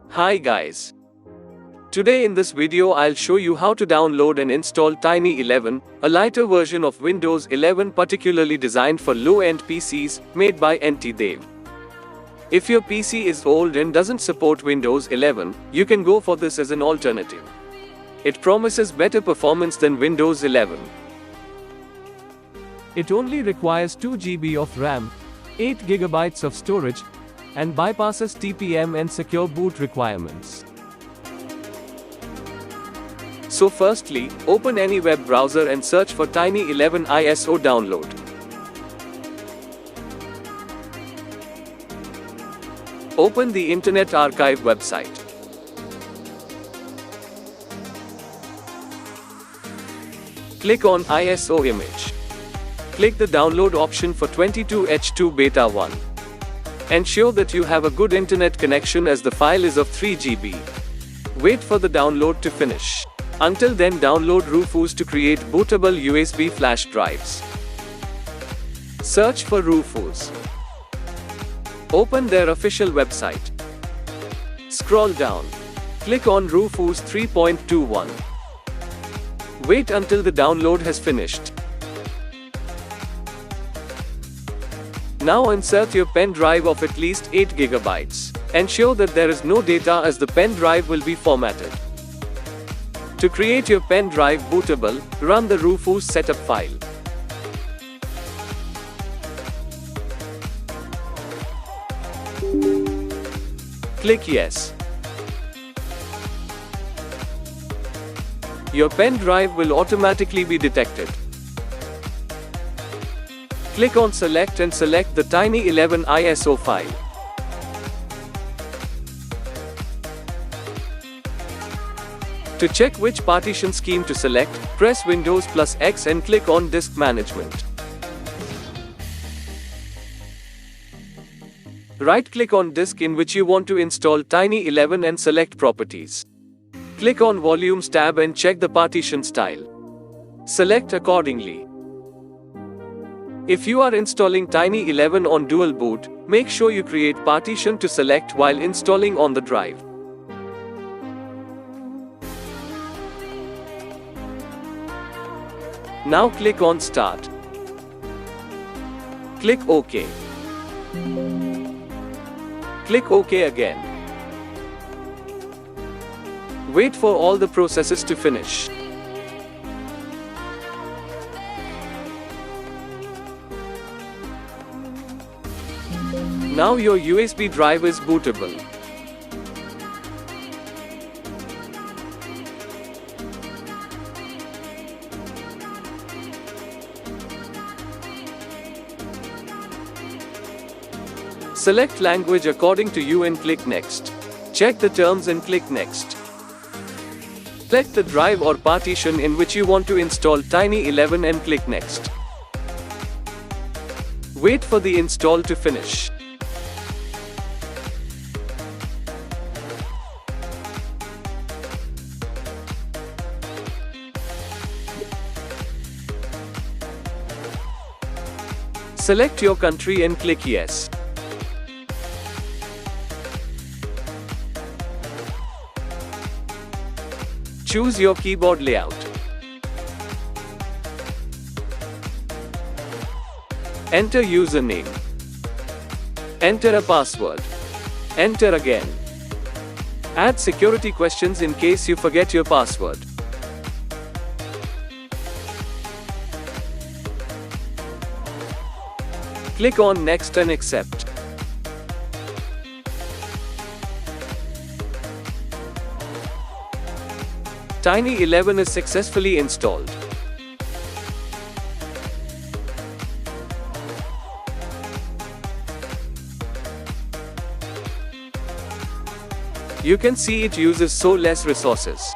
Hi guys. Today in this video I'll show you how to download and install Tiny 11, a lighter version of Windows 11 particularly designed for low-end PCs, made by NT-Dev. If your PC is old and doesn't support Windows 11, you can go for this as an alternative. It promises better performance than Windows 11. It only requires 2 GB of RAM, 8 GB of storage, and bypasses TPM and secure boot requirements. So firstly, open any web browser and search for Tiny 11 ISO download. Open the Internet Archive website. Click on ISO image. Click the download option for 22H2 Beta 1. Ensure that you have a good internet connection as the file is of 3 GB. Wait for the download to finish. Until then, download Rufus to create bootable USB flash drives. Search for Rufus. Open their official website. Scroll down. Click on Rufus 3.21. Wait until the download has finished. Now insert your pen drive of at least 8 GB. Ensure that there is no data as the pen drive will be formatted. To create your pen drive bootable, run the Rufus setup file. Click Yes. Your pen drive will automatically be detected. Click on Select and select the Tiny 11 ISO file. To check which partition scheme to select, press Windows plus X and click on Disk Management. Right-click on disk in which you want to install Tiny 11 and select Properties. Click on Volumes tab and check the partition style. Select accordingly. If you are installing Tiny 11 on dual boot, make sure you create partition to select while installing on the drive. Now click on Start. Click OK. Click OK again. Wait for all the processes to finish. Now your USB drive is bootable. Select language according to you and click Next. Check the terms and click Next. Select the drive or partition in which you want to install Tiny 11 and click Next. Wait for the install to finish. Select your country and click Yes. Choose your keyboard layout. Enter username. Enter a password. Enter again. Add security questions in case you forget your password. Click on Next and Accept. Tiny 11 is successfully installed. You can see it uses so less resources.